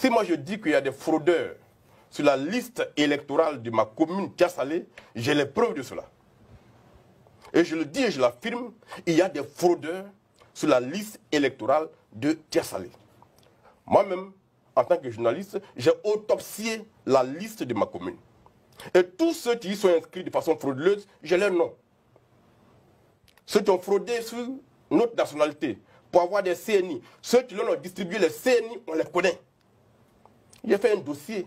Si moi je dis qu'il y a des fraudeurs sur la liste électorale de ma commune Dia-Salé, j'ai les preuves de cela. Et je le dis et je l'affirme, il y a des fraudeurs sur la liste électorale de Dia-Salé. Moi-même, en tant que journaliste, j'ai autopsié la liste de ma commune. Et tous ceux qui y sont inscrits de façon frauduleuse, j'ai leur nom. Ceux qui ont fraudé sur notre nationalité pour avoir des CNI, ceux qui leur ont distribué les CNI, on les connaît. J'ai fait un dossier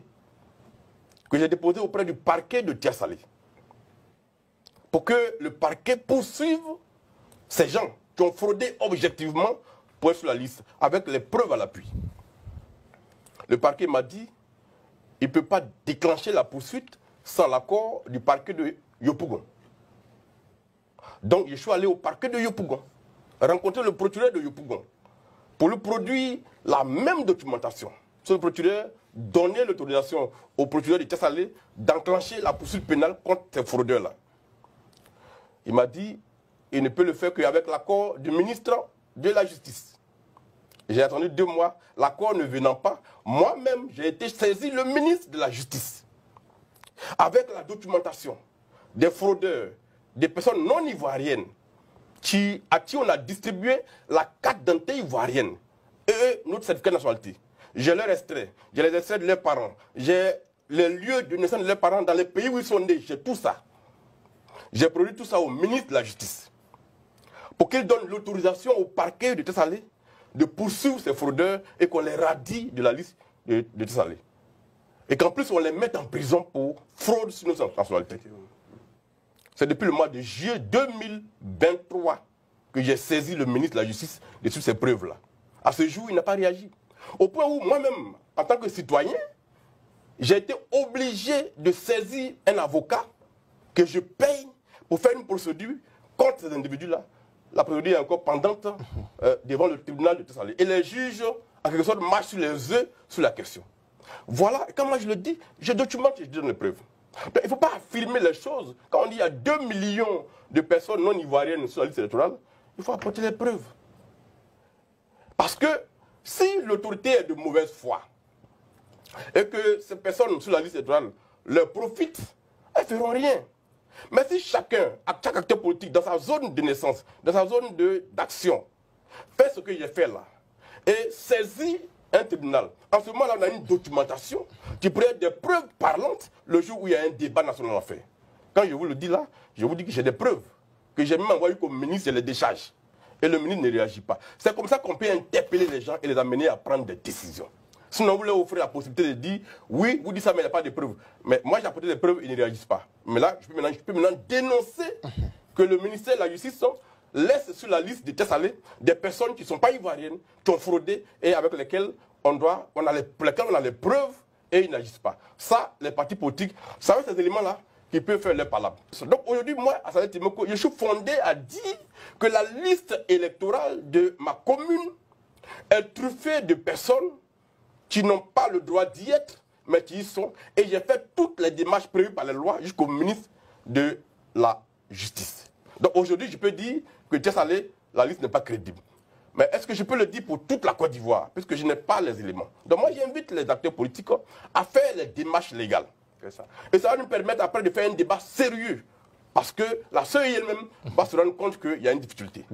que j'ai déposé auprès du parquet de Dia-Salé pour que le parquet poursuive ces gens qui ont fraudé objectivement pour être sur la liste, avec les preuves à l'appui. Le parquet m'a dit qu'il ne peut pas déclencher la poursuite sans l'accord du parquet de Yopougon. Donc je suis allé au parquet de Yopougon, rencontrer le procureur de Yopougon, pour lui produire la même documentation. Ce procureur donnait l'autorisation au procureur de Dia-Salé d'enclencher la poursuite pénale contre ces fraudeurs-là. Il m'a dit qu'il ne peut le faire qu'avec l'accord du ministre de la Justice. J'ai attendu 2 mois, l'accord ne venant pas. Moi-même, j'ai été saisi le ministre de la Justice. Avec la documentation des fraudeurs, des personnes non ivoiriennes, à qui on a distribué la carte d'identité ivoirienne et notre certificat de nationalité. J'ai leur extrait, j'ai les extraits de leurs parents, j'ai les lieux de naissance de leurs parents dans les pays où ils sont nés, j'ai tout ça. J'ai produit tout ça au ministre de la Justice pour qu'il donne l'autorisation au parquet de Dia-Salé de poursuivre ces fraudeurs et qu'on les radie de la liste de Dia-Salé. Et qu'en plus on les mette en prison pour fraude sur notre nationalité. C'est depuis le mois de juillet 2023 que j'ai saisi le ministre de la Justice de toutes ces preuves-là. À ce jour, il n'a pas réagi. Au point où moi-même, en tant que citoyen, j'ai été obligé de saisir un avocat que je paye pour faire une procédure contre ces individus-là. La procédure est encore pendante devant le tribunal de Dia-Salé. Et les juges, en quelque sorte, marchent sur les œufs sur la question. Voilà, et quand moi je le dis, je documente et je donne les preuves. Donc, il ne faut pas affirmer les choses. Quand on dit qu'il y a 2 millions de personnes non ivoiriennes sur la liste électorale, il faut apporter les preuves. Parce que si l'autorité est de mauvaise foi et que ces personnes sur la liste électorale leur profitent, elles ne feront rien. Mais si chaque acteur politique dans sa zone de naissance, dans sa zone d'action, fait ce que j'ai fait là, et saisit un tribunal, en ce moment-là, on a une documentation qui pourrait être des preuves parlantes le jour où il y a un débat national à faire. Quand je vous le dis là, je vous dis que j'ai des preuves, que j'ai même envoyé comme ministre et les décharge. Et le ministre ne réagit pas. C'est comme ça qu'on peut interpeller les gens et les amener à prendre des décisions. Sinon, vous leur offrez la possibilité de dire, oui, vous dites ça, mais il n'y a pas de preuves. Mais moi, j'ai apporté des preuves, ils ne réagissent pas. Mais là, je peux maintenant dénoncer que le ministère de la Justice laisse sur la liste de Dia-Salé des personnes qui ne sont pas ivoiriennes, qui ont fraudé et avec lesquelles on a les preuves et ils n'agissent pas. Ça, les partis politiques, ça va ces éléments-là qui peuvent faire leur palabre. Donc aujourd'hui, moi, à Salé Timoko, je suis fondé à dire que la liste électorale de ma commune est truffée de personnes qui n'ont pas le droit d'y être, mais qui y sont. Et j'ai fait toutes les démarches prévues par les lois jusqu'au ministre de la Justice. Donc aujourd'hui, je peux dire que Dia-Salé, la liste n'est pas crédible. Mais est-ce que je peux le dire pour toute la Côte d'Ivoire? Puisque je n'ai pas les éléments. Donc moi, j'invite les acteurs politiques à faire les démarches légales. Et ça va nous permettre après de faire un débat sérieux. Parce que la CEI elle-même va se rendre compte qu'il y a une difficulté.